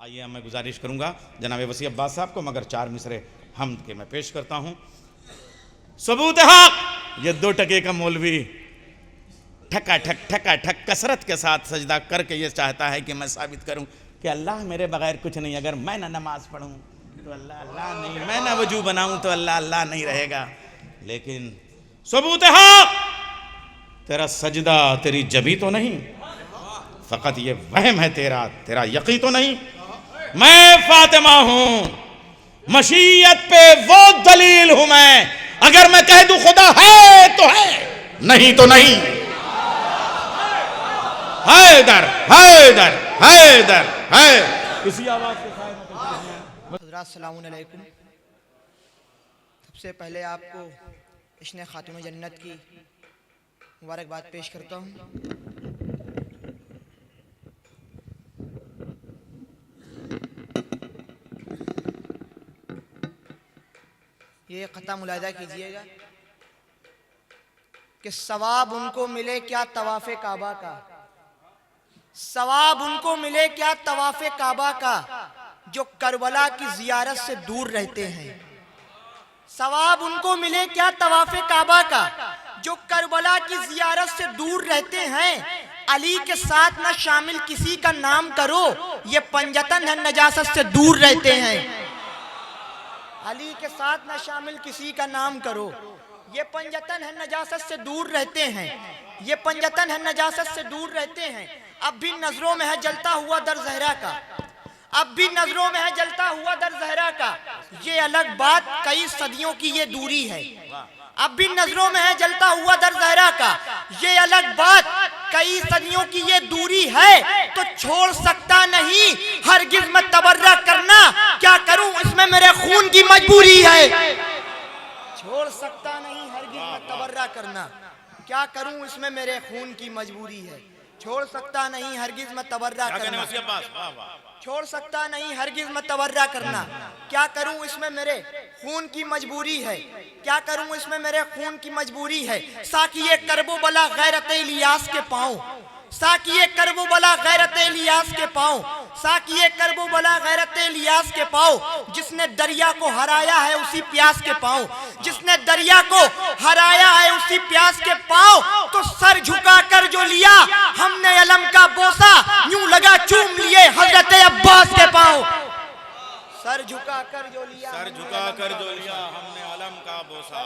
आइए मैं गुजारिश करूंगा जनाब वसी अब्बास साहब को, मगर 4 मिसरे हमद के मैं पेश करता हूं। सबूत हक, ये 2 टके का मौलवी ठका ठक कसरत के साथ सजदा करके ये चाहता है कि मैं साबित करूं कि अल्लाह मेरे बगैर कुछ नहीं। अगर मैं ना नमाज पढ़ूं तो अल्लाह अल्लाह नहीं, मैं ना वजू बनाऊं तो अल्लाह अल्लाह नहीं रहेगा। लेकिन सबूत हक, तेरा सजदा तेरी जबी तो नहीं, फ़कत ये वहम है तेरा, तेरा यकीन तो नहीं। मैं फातिमा हूं, मशीयत पे वो दलील हूं मैं, अगर मैं कह दूं खुदा है तो है, नहीं तो नहीं। हैदर हैदर हैदर है। किसी आवाज के साथ अस्सलामु अलैकुम। सबसे पहले आपको इश्क़ खातून जन्नत की मुबारकबाद पेश करता हूँ। ये ख़ता मुलाहिज़ा कीजिएगा कि सवाब उनको मिले क्या तवाफ़े काबा का, सवाब उनको मिले क्या तवाफ़े काबा का, जो करबला की ज़ियारत से दूर रहते हैं। सवाब उनको मिले क्या तवाफ़े काबा का, जो करबला की ज़ियारत से दूर रहते हैं। अली के साथ न शामिल किसी का नाम करो, ये पंजतन है नजासत से दूर रहते हैं। अली के साथ न शामिल किसी का नाम करो, ये पंजतन है नजासत से दूर रहते हैं, ये पंजतन है नजासत से दूर रहते हैं। अब भी नजरों में है जलता हुआ दर ज़हरा का, अब भी नजरों में है जलता हुआ दर ज़हरा का, ये अलग बात कई सदियों की ये दूरी है। अब भी नजरों में है जलता हुआ दर ज़हरा का, ये अलग बात कई सदियों की ये दूरी है। तो छोड़ सकता नहीं हरगिज़ मैं तबर्रा करना, क्या करूं इसमें मेरे खून की मजबूरी है। छोड़ सकता नहीं हरगिज़ मैं तबर्रा करना, क्या करूं इसमें मेरे खून की मजबूरी है। छोड़ सकता नहीं हरगिज़ मैं तबर्रा करना, छोड़ सकता नहीं हरगिज़ मैं तबर्रा करना, क्या करूं इसमें मेरे खून की मजबूरी है, क्या करूं इसमें मेरे खून की मजबूरी है। साकिए करबो बला गैरत इलियास के पाँव, साकिए करबो बला गैरत इलियास के पाँव, साकिए करबो बला गैरत इलियास के पाँव, जिसने दरिया को हराया है उसी प्यास के पाँव, जिसने दरिया को हराया है उसी प्यास के पाँव। तो सर झुका कर जो लिया हमने अलम का बोसा, यूं लगा चूम लिए हजरत अब्बास के पाँव। सर झुका कर जो लिया, सर झुका कर जो लिया हमने अलम का बोसा,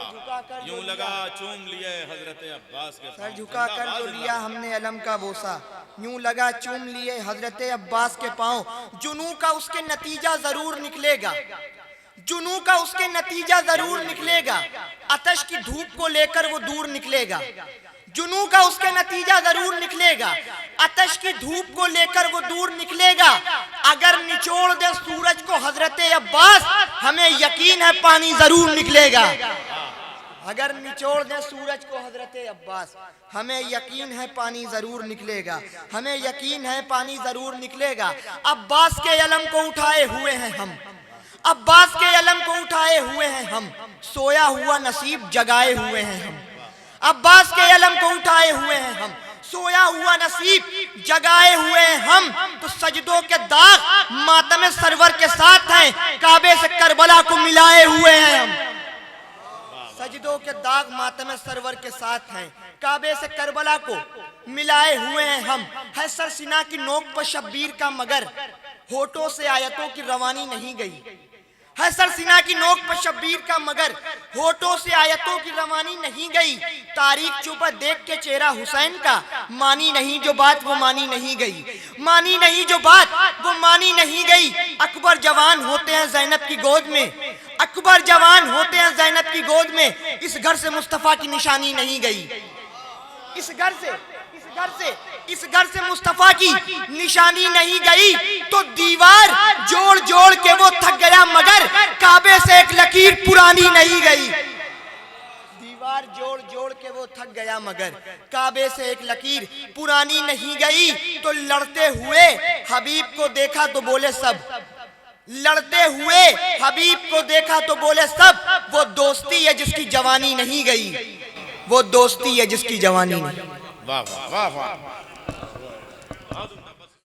यूं लगा चूम लिए हजरत अब्बास के। सर झुका कर जो लिया हमने अलम का बोसा, यूं लगा चूम लिए हजरत अब्बास के पाँव। जुनू का उसके नतीजा जरूर निकलेगा, जुनू का उसके नतीजा जरूर निकलेगा, आतश की धूप को लेकर वो दूर निकलेगा। जुनू का उसके नतीजा जरूर निकलेगा, आतश की धूप को लेकर वो दूर निकलेगा। अगर निचोड़ दे सूरज को हजरत अब्बास, हमें यकीन है पानी जरूर निकलेगा। अगर निचोड़ दे सूरज को हजरत अब्बास, हमें यकीन है पानी जरूर निकलेगा, हमें यकीन है पानी जरूर निकलेगा। अब्बास के अलम को उठाए हुए हैं हम, अब्बास के अलम को उठाए हुए हैं हम, सोया हुआ नसीब जगाए हुए हैं हम। अब्बास के अलम को उठाए हुए हैं हम, सोया हुआ नसीब जगाए हुए हैं हम। तो सजदों के दाग मातम सरवर के साथ हैं, काबे से करबला को मिलाए हुए हैं हम। सजदों के दाग मातम सरवर के साथ हैं, काबे से करबला को मिलाए हुए हैं हम। है सर सीना की नोक पर शब्बीर का मगर, होठों से आयतों की रवानी नहीं गई। है सर सीना की नोक पर शब्बीर का मगर, होठों से आयतों की रवानी नहीं गई। तारीख चुपा देख के चेहरा हुसैन का, मानी नहीं जो बात वो मानी नहीं गई, मानी नहीं जो बात वो मानी नहीं गई। अकबर जवान होते हैं जैनब की गोद में, अकबर जवान होते हैं जैनब की गोद में, इस घर से मुस्तफा की निशानी नहीं गई। इस घर से मुस्तफा की निशानी नहीं गई। तो दीवार जोड़ जोड़ के वो थक गया, मगर काबे से एक लकीर पुरानी नहीं गई। दीवार जोड़ जोड़ के वो थक गया, मगर काबे से एक लकीर पुरानी नहीं गई। तो लड़ते हुए हबीब को देखा तो बोले सब, लड़ते हुए हबीब को देखा तो बोले सब, वो दोस्ती है जिसकी जवानी नहीं गई, वो दोस्ती है जिसकी जवानी नहीं। वाह वाह वाह वाह।